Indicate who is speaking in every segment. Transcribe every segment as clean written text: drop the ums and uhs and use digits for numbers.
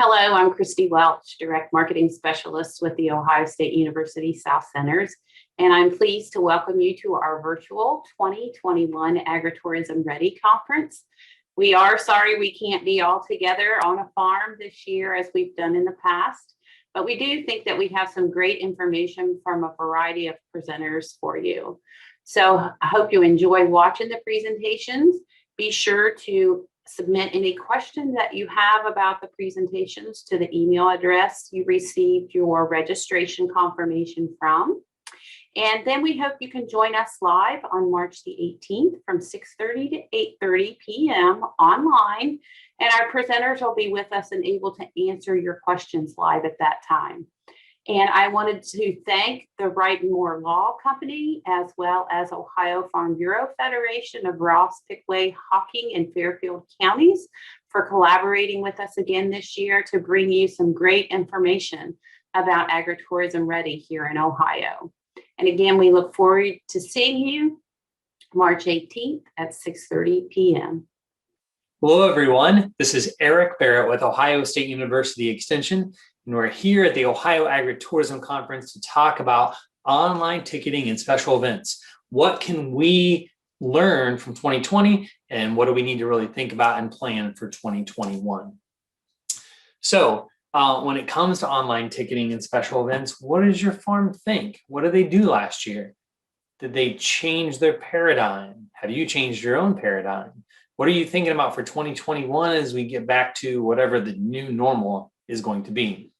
Speaker 1: Hello, I'm Christy Welch, Direct Marketing Specialist with the Ohio State University South Centers, and I'm pleased to welcome you to our virtual 2021 Agritourism Ready Conference. We are sorry we can't be all together on a farm this year as we've done in the past, but we do think that we have some great information from a variety of presenters for you. So I hope you enjoy watching the presentations. Be sure to submit any questions that you have about the presentations to the email address you received your registration confirmation from. And then we hope you can join us live on March the 18th from 6:30 to 8:30 p.m. online. And our presenters will be with us and able to answer your questions live at that time. And I wanted to thank the Wright and Moore Law Company, as well as Ohio Farm Bureau Federation of Ross, Pickaway, Hocking, and Fairfield counties for collaborating with us again this year to bring you some great information about Agritourism Ready here in Ohio. And again, we look forward to seeing you March 18th at 6:30 p.m.
Speaker 2: Hello, everyone. This is Eric Barrett with Ohio State University Extension, and we're here at the Ohio Agritourism Conference to talk about online ticketing and special events. What can we learn from 2020, and what do we need to really think about and plan for 2021? So when it comes to online ticketing and special events, what does your farm think? What did they do last year? Did they change their paradigm? Have you changed your own paradigm? What are you thinking about for 2021 as we get back to whatever the new normal is going to be?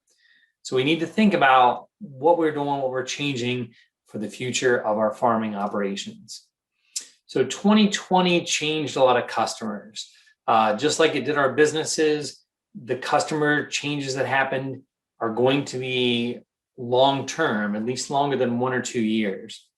Speaker 2: So we need to think about what we're doing, what we're changing for the future of our farming operations. So 2020 changed a lot of customers. Just like it did our businesses, the customer changes that happened are going to be long-term, at least longer than 1 or 2 years.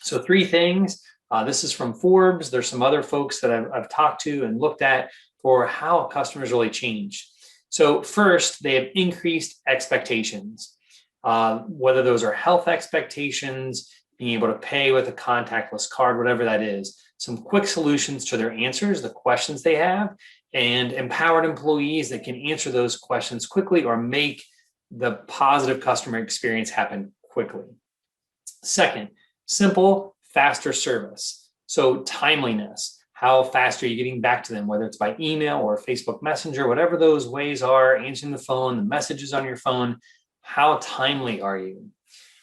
Speaker 2: So 3 things. This is from Forbes. There's some other folks that I've talked to and looked at for how customers really changed. So first, they have increased expectations, whether those are health expectations, being able to pay with a contactless card, whatever that is, some quick solutions to their answers, the questions they have, and empowered employees that can answer those questions quickly or make the positive customer experience happen quickly. Second, simple, faster service. So timeliness, how fast are you getting back to them, whether it's by email or Facebook Messenger, whatever those ways are, answering the phone, the messages on your phone, how timely are you?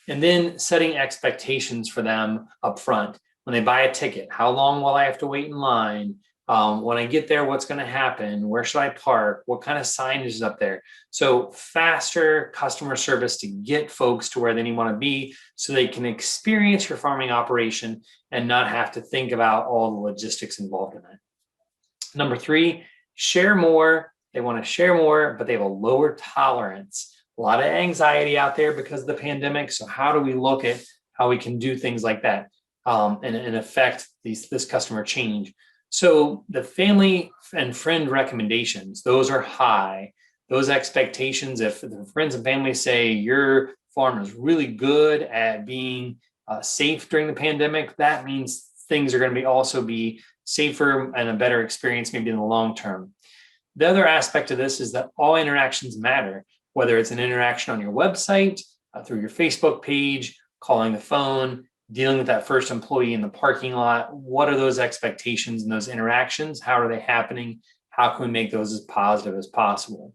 Speaker 2: And then setting expectations for them up front. When they buy a ticket, how long will I have to wait in line? When I get there, what's going to happen? Where should I park? What kind of signage is up there? So faster customer service to get folks to where they want to be so they can experience your farming operation and not have to think about all the logistics involved in it. Number 3, share more. They want to share more, but they have a lower tolerance. A lot of anxiety out there because of the pandemic. So how do we look at how we can do things like that and affect this customer change? So the family and friend recommendations, those are high. Those expectations, if the friends and family say your farm is really good at being safe during the pandemic, that means things are going to also be safer and a better experience maybe in the long term. The other aspect of this is that all interactions matter, whether it's an interaction on your website, through your Facebook page, calling the phone, dealing with that first employee in the parking lot. What are those expectations and those interactions? How are they happening? How can we make those as positive as possible?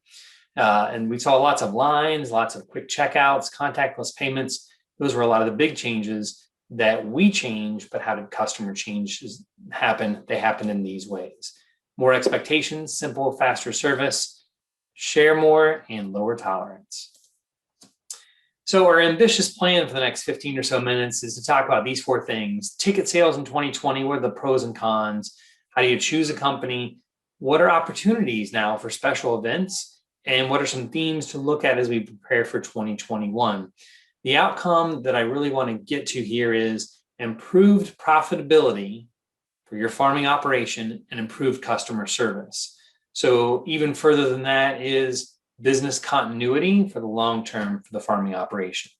Speaker 2: And we saw lots of lines, lots of quick checkouts, contactless payments. Those were a lot of the big changes that we changed, but how did customer changes happen? They happened in these ways. More expectations, simple, faster service, share more, and lower tolerance. So our ambitious plan for the next 15 or so minutes is to talk about these 4 things. Ticket sales in 2020, what are the pros and cons? How do you choose a company? What are opportunities now for special events? And what are some themes to look at as we prepare for 2021? The outcome that I really want to get to here is improved profitability for your farming operation and improved customer service. So even further than that is business continuity for the long term for the farming operation.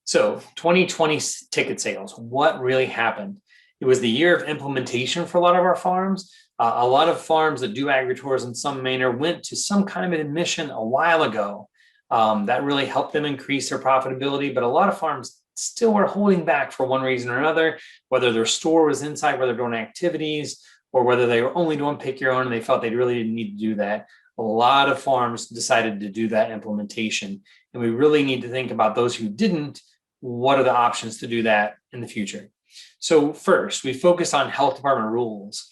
Speaker 2: So 2020 ticket sales, what really happened? It was the year of implementation for a lot of our farms. A lot of farms that do agritourism in some manner went to some kind of admission a while ago. That really helped them increase their profitability, but a lot of farms still were holding back for one reason or another, whether their store was inside, whether they're doing activities, or whether they were only doing pick your own and they felt they really didn't need to do that. A lot of farms decided to do that implementation. And we really need to think about those who didn't. What are the options to do that in the future? So first, we focused on health department rules.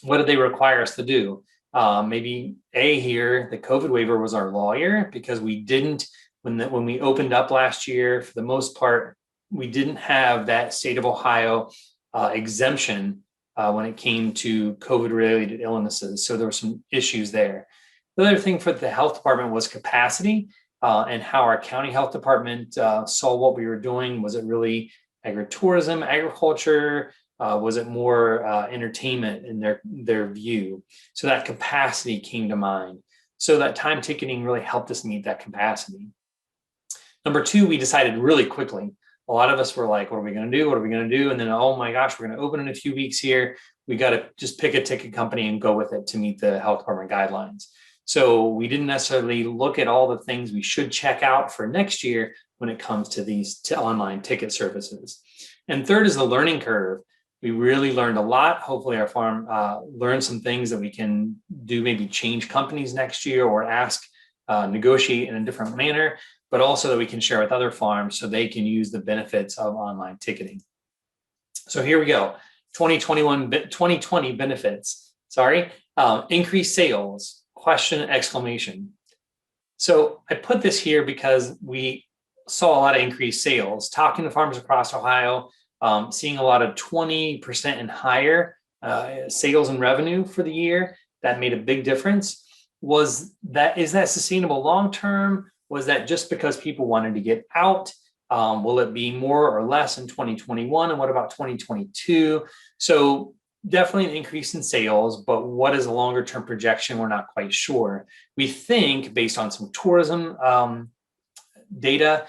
Speaker 2: What did they require us to do? Maybe here, the COVID waiver was our lawyer, because we didn't, when we opened up last year, for the most part, we didn't have that state of Ohio exemption when it came to COVID-related illnesses. So there were some issues there. The other thing for the health department was capacity and how our county health department saw what we were doing. Was it really agritourism, agriculture? Was it more entertainment in their view? So that capacity came to mind. So that time ticketing really helped us meet that capacity. Number two, we decided really quickly. A lot of us were like, what are we going to do? What are we going to do? And then, oh my gosh, we're going to open in a few weeks here. We got to just pick a ticket company and go with it to meet the health department guidelines. So we didn't necessarily look at all the things we should check out for next year when it comes to these online ticket services. And third is the learning curve. We really learned a lot. Hopefully our farm learned some things that we can do, maybe change companies next year or negotiate in a different manner, but also that we can share with other farms so they can use the benefits of online ticketing. So here we go. 2020 benefits, increased sales, question, exclamation. So I put this here because we saw a lot of increased sales, talking to farmers across Ohio, seeing a lot of 20% and higher sales and revenue for the year. That made a big difference. Is that sustainable long-term? Was that just because people wanted to get out? Will it be more or less in 2021? And what about 2022? So definitely an increase in sales, but what is a longer term projection? We're not quite sure. We think, based on some tourism data,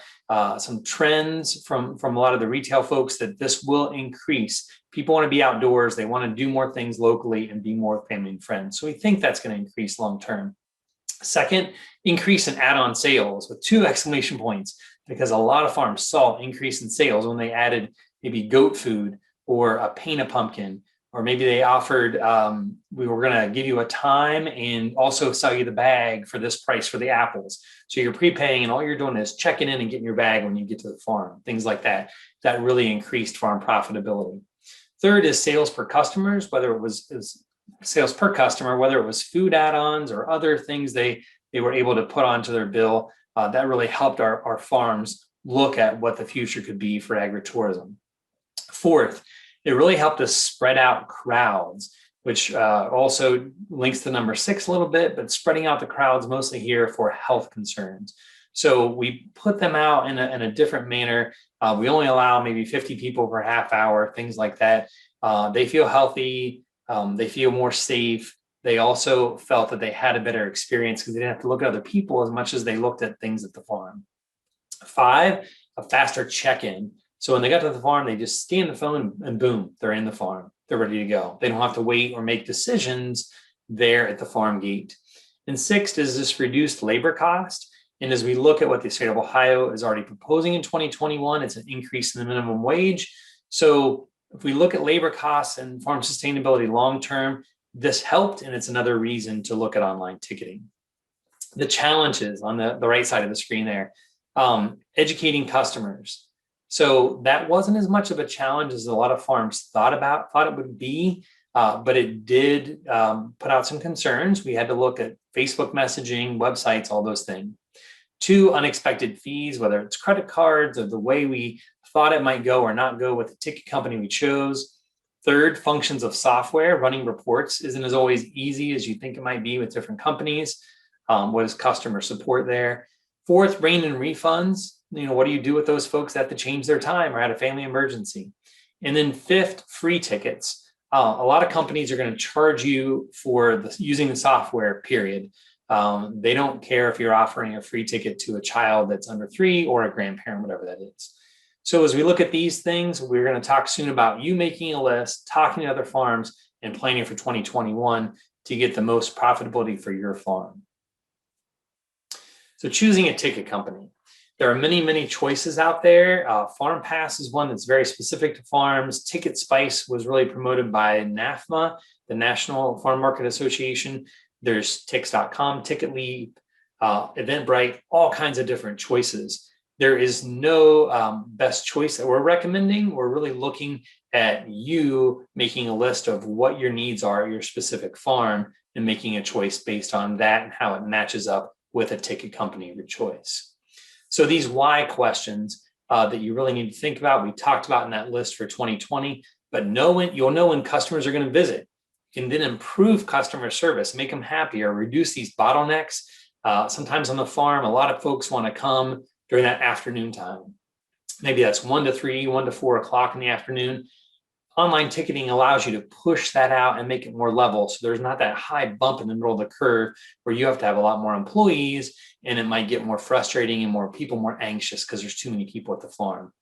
Speaker 2: some trends from a lot of the retail folks, that this will increase. People want to be outdoors. They want to do more things locally and be more family and friends. So we think that's going to increase long term. Second, increase in add-on sales with 2 exclamation points, because a lot of farms saw increase in sales when they added maybe goat food or a paint a pumpkin, or maybe they offered, we were going to give you a time and also sell you the bag for this price for the apples. So you're prepaying and all you're doing is checking in and getting your bag when you get to the farm, things like that. That really increased farm profitability. Third is sales per customers, whether it was sales per customer, whether it was food add-ons or other things they were able to put onto their bill. That really helped our farms look at what the future could be for agritourism. Fourth, it really helped us spread out crowds, which also links to number 6 a little bit, but spreading out the crowds mostly here for health concerns. So we put them out in a different manner. We only allow maybe 50 people per half hour, things like that. They feel healthy. They feel more safe. They also felt that they had a better experience because they didn't have to look at other people as much as they looked at things at the farm. 5, a faster check-in. So when they got to the farm, they just scan the phone and boom, they're in the farm. They're ready to go. They don't have to wait or make decisions there at the farm gate. And 6 is this reduced labor cost. And as we look at what the state of Ohio is already proposing in 2021, it's an increase in the minimum wage. So if we look at labor costs and farm sustainability long-term, this helped, and it's another reason to look at online ticketing. The challenges on the right side of the screen there, educating customers. So that wasn't as much of a challenge as a lot of farms thought it would be, but it did put out some concerns. We had to look at Facebook messaging, websites, all those things. 2, unexpected fees, whether it's credit cards or the way we thought it might go or not go with the ticket company we chose. 3rd, functions of software. Running reports isn't as always easy as you think it might be with different companies. What is customer support there? 4th, rein in refunds. What do you do with those folks that have to change their time or had a family emergency? And then 5th, free tickets. A lot of companies are going to charge you for using the software, period. They don't care if you're offering a free ticket to a child that's under 3 or a grandparent, whatever that is. So as we look at these things, we're going to talk soon about you making a list, talking to other farms, and planning for 2021 to get the most profitability for your farm. So choosing a ticket company. There are many, many choices out there. Farm Pass is one that's very specific to farms. Ticket Spice was really promoted by NAFMA, the National Farm Market Association. There's Tix.com, Ticket Leap, Eventbrite, all kinds of different choices. There is no best choice that we're recommending. We're really looking at you making a list of what your needs are at your specific farm and making a choice based on that and how it matches up with a ticket company of your choice. So these why questions that you really need to think about, we talked about in that list for 2020, but you'll know when customers are going to visit. You can then improve customer service, make them happier, reduce these bottlenecks. Sometimes on the farm, a lot of folks want to come during that afternoon time. Maybe that's 1 to 3, 1 to 4 o'clock in the afternoon. Online ticketing allows you to push that out and make it more level. So there's not that high bump in the middle of the curve where you have to have a lot more employees and it might get more frustrating and more people more anxious because there's too many people at the farm.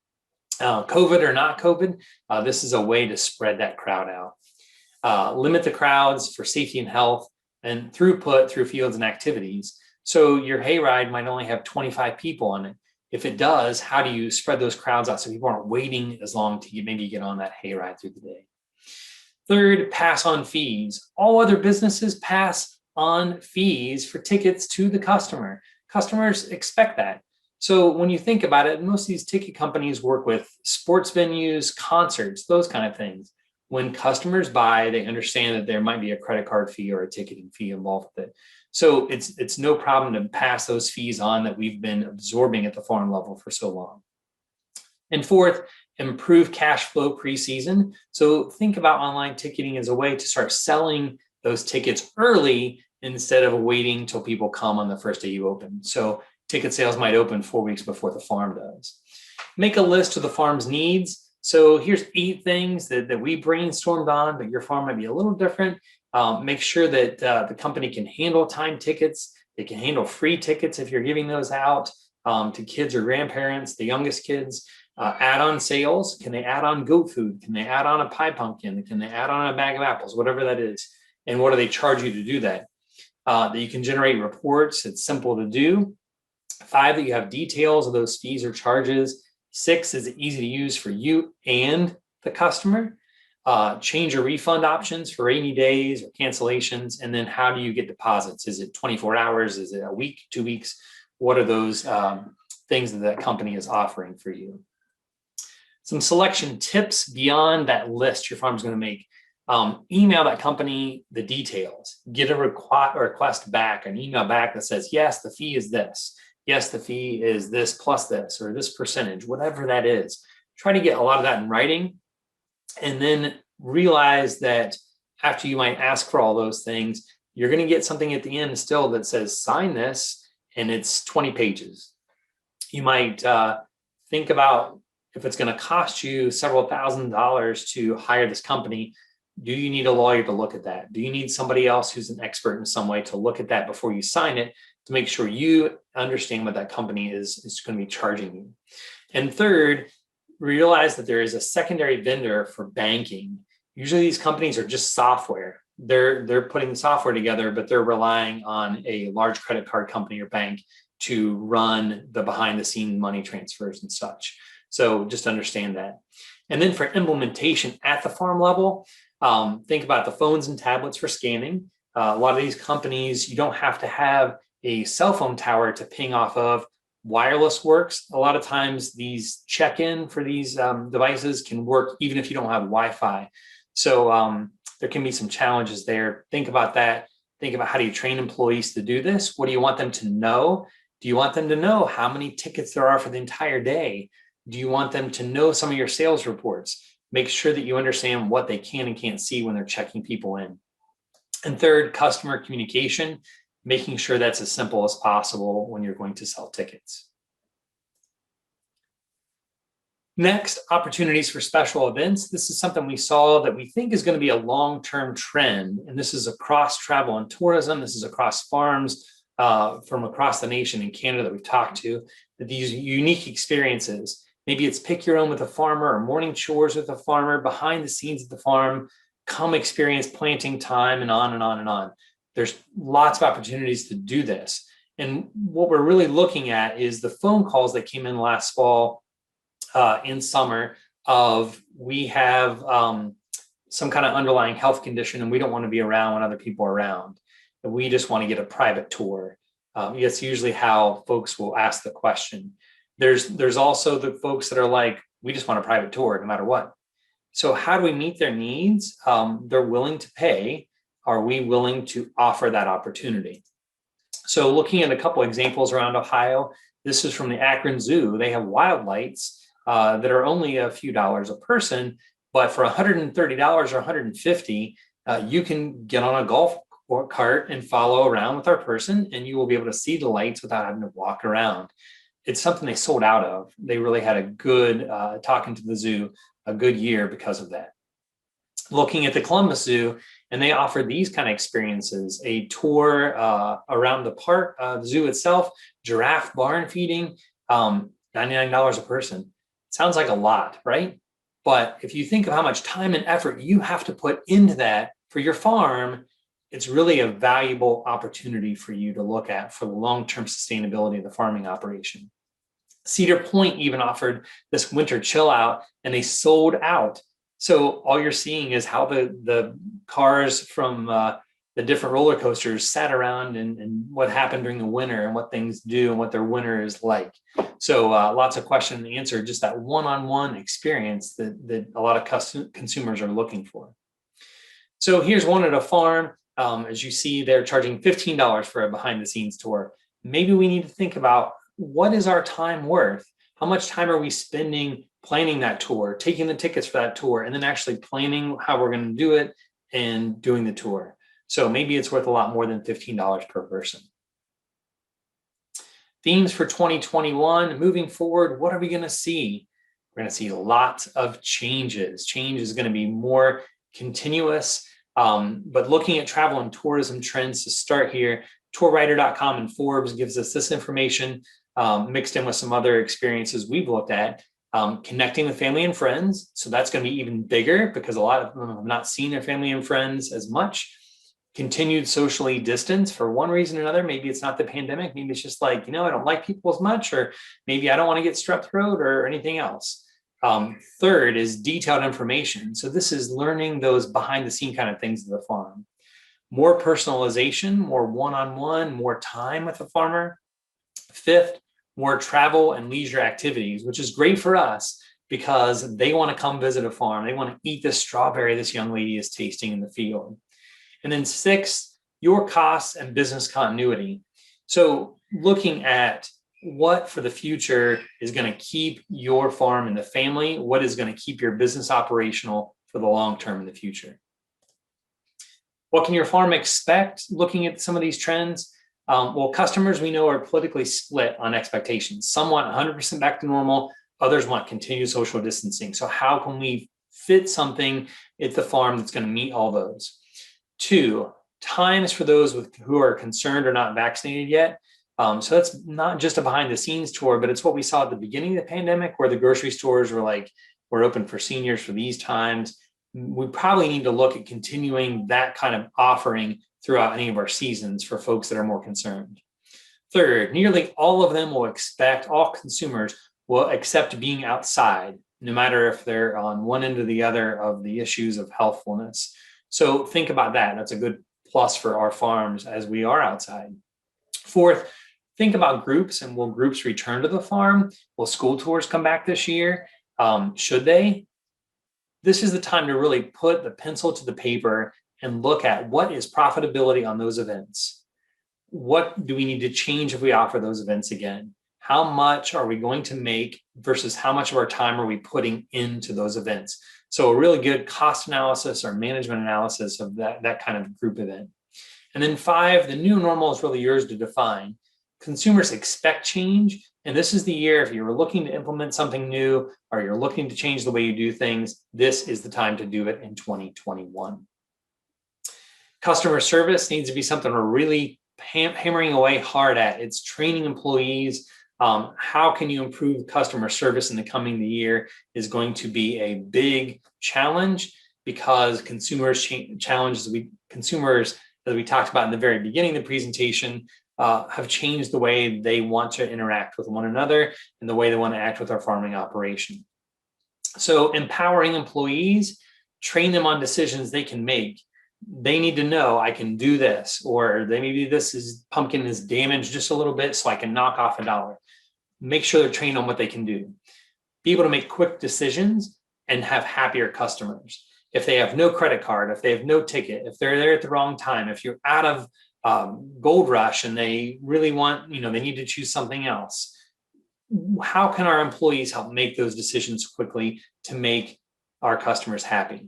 Speaker 2: COVID or not COVID, this is a way to spread that crowd out. Limit the crowds for safety and health and throughput through fields and activities. So your hayride might only have 25 people on it. If it does, how do you spread those crowds out so people aren't waiting as long to maybe get on that hayride through the day? Third, pass on fees. All other businesses pass on fees for tickets to the customer. Customers expect that. So when you think about it, most of these ticket companies work with sports venues, concerts, those kind of things. When customers buy, they understand that there might be a credit card fee or a ticketing fee involved with it. So it's no problem to pass those fees on that we've been absorbing at the farm level for so long. And fourth, improve cash flow pre-season. So think about online ticketing as a way to start selling those tickets early instead of waiting till people come on the first day you open. So ticket sales might open 4 weeks before the farm does. Make a list of the farm's needs. So here's 8 things that we brainstormed on, but your farm might be a little different. Make sure that the company can handle time tickets. They can handle free tickets if you're giving those out to kids or grandparents, the youngest kids. Add-on sales. Can they add on goat food? Can they add on a pie pumpkin? Can they add on a bag of apples? Whatever that is. And what do they charge you to do that? That you can generate reports. It's simple to do. 5, that you have details of those fees or charges. 6, is it easy to use for you and the customer? Change your refund options for rainy days or cancellations. And then how do you get deposits? Is it 24 hours? Is it a week, 2 weeks? What are those things that company is offering for you? Some selection tips beyond that list your farm's going to make. Email that company the details. Get a request back, an email back that says, yes, the fee is this. Yes, the fee is this plus this or this percentage, whatever that is. Try to get a lot of that in writing. And then realize that after you might ask for all those things, you're going to get something at the end still that says, sign this, and it's 20 pages. You might think about if it's going to cost you several $1,000s to hire this company, do you need a lawyer to look at that? Do you need somebody else who's an expert in some way to look at that before you sign it to make sure you understand what that company is going to be charging you? And third, realize that there is a secondary vendor for banking. Usually these companies are just software. They're putting software together, but they're relying on a large credit card company or bank to run the behind the scene money transfers and such. So just understand that. And then for implementation at the farm level, think about the phones and tablets for scanning. A lot of these companies, you don't have to have a cell phone tower to ping off of. Wireless works. A lot of times these check-in for these devices can work even if you don't have Wi-Fi. So there can be some challenges there. Think about that. Think about how do you train employees to do this? What do you want them to know? Do you want them to know how many tickets there are for the entire day? Do you want them to know some of your sales reports? Make sure that you understand what they can and can't see when they're checking people in. And third, customer communication. Making sure that's as simple as possible when you're going to sell tickets. Next, opportunities for special events. This is something we saw that we think is going to be a long-term trend, and this is across travel and tourism. This is across farms from across the nation in Canada that we've talked to, that these unique experiences. Maybe it's pick your own with a farmer or morning chores with a farmer, behind the scenes at the farm, come experience planting time, and on and on and on. There's lots of opportunities to do this. And what we're really looking at is the phone calls that came in last fall in summer of we have some kind of underlying health condition and we don't want to be around when other people are around. And we just want to get a private tour. It's usually how folks will ask the question. There's also the folks that are like, we just want a private tour no matter what. So how do we meet their needs? They're willing to pay. Are we willing to offer that opportunity? So looking at a couple examples around Ohio, this is from the Akron Zoo. They have wild lights that are only a few dollars a person, but for $130 or $150, you can get on a golf cart and follow around with our person, and you will be able to see the lights without having to walk around. It's something they sold out of. They really had a good, talking to the zoo, a good year because of that. Looking at the Columbus Zoo, and they offer these kind of experiences, a tour around the park, the zoo itself, giraffe barn feeding, $99 a person. Sounds like a lot, right? But if you think of how much time and effort you have to put into that for your farm, it's really a valuable opportunity for you to look at for the long-term sustainability of the farming operation. Cedar Point even offered this winter chill out, and they sold out. So all you're seeing is how the cars from the different roller coasters sat around and what happened during the winter and what things do and what their winter is like. So lots of question and answer, just that one-on-one experience that a lot of consumers are looking for. So here's one at a farm. As you see, they're charging $15 for a behind the scenes tour. Maybe we need to think about, what is our time worth? How much time are we spending planning that tour, taking the tickets for that tour, and then actually planning how we're going to do it and doing the tour? So maybe it's worth a lot more than $15 per person. Themes for 2021, moving forward, what are we going to see? We're going to see lots of changes. Change is going to be more continuous, but looking at travel and tourism trends to start here, tourwriter.com and Forbes gives us this information mixed in with some other experiences we've looked at. Connecting with family and friends. So that's going to be even bigger because a lot of them have not seen their family and friends as much. Continued socially distance for one reason or another. Maybe it's not the pandemic. Maybe it's just like, I don't like people as much, or maybe I don't want to get strep throat or anything else. Third is detailed information. So this is learning those behind the scene kind of things of the farm. More personalization, more one-on-one, more time with the farmer. Fifth, more travel and leisure activities, which is great for us because they want to come visit a farm. They want to eat this strawberry this young lady is tasting in the field. And then sixth, your costs and business continuity. So looking at what for the future is going to keep your farm in the family, what is going to keep your business operational for the long term in the future. What can your farm expect looking at some of these trends? Well, customers we know are politically split on expectations. Some want 100% back to normal, others want continued social distancing. So how can we fit something at the farm that's going to meet all those? 2, times for those who are concerned or not vaccinated yet. So that's not just a behind the scenes tour, but it's what we saw at the beginning of the pandemic where the grocery stores were like, we're open for seniors for these times. We probably need to look at continuing that kind of offering throughout any of our seasons for folks that are more concerned. Third, nearly all of them will expect, all consumers will accept being outside, no matter if they're on one end or the other of the issues of healthfulness. So think about that. That's a good plus for our farms as we are outside. Fourth, think about groups, and will groups return to the farm? Will school tours come back this year? Should they? This is the time to really put the pencil to the paper and look at what is profitability on those events. What do we need to change if we offer those events again? How much are we going to make versus how much of our time are we putting into those events? So a really good cost analysis or management analysis of that kind of group event. And then 5, the new normal is really yours to define. Consumers expect change, and this is the year if you're looking to implement something new or you're looking to change the way you do things, this is the time to do it in 2021. Customer service needs to be something we're really hammering away hard at. It's training employees, How can you improve customer service in the coming year is going to be a big challenge, because consumers, as we talked about in the very beginning of the presentation, have changed the way they want to interact with one another and the way they want to act with our farming operation. So empowering employees, train them on decisions they can make. They need to know, I can do this, or maybe this pumpkin is damaged just a little bit, so I can knock off $1. Make sure they're trained on what they can do. Be able to make quick decisions and have happier customers. If they have no credit card, if they have no ticket, if they're there at the wrong time, if you're out of gold rush and they really want, they need to choose something else. How can our employees help make those decisions quickly to make our customers happy?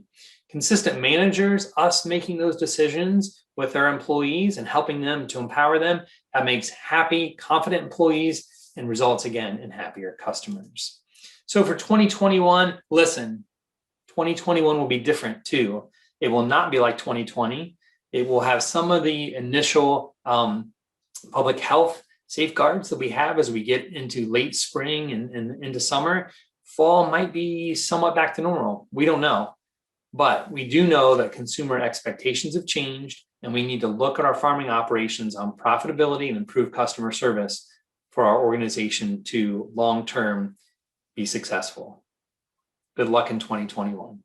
Speaker 2: Consistent managers, us making those decisions with our employees and helping them to empower them, that makes happy, confident employees and results again in happier customers. So for 2021, listen, 2021 will be different too. It will not be like 2020. It will have some of the initial public health safeguards that we have as we get into late spring and into summer. Fall might be somewhat back to normal. We don't know. But we do know that consumer expectations have changed, and we need to look at our farming operations on profitability and improve customer service for our organization to long-term be successful. Good luck in 2021.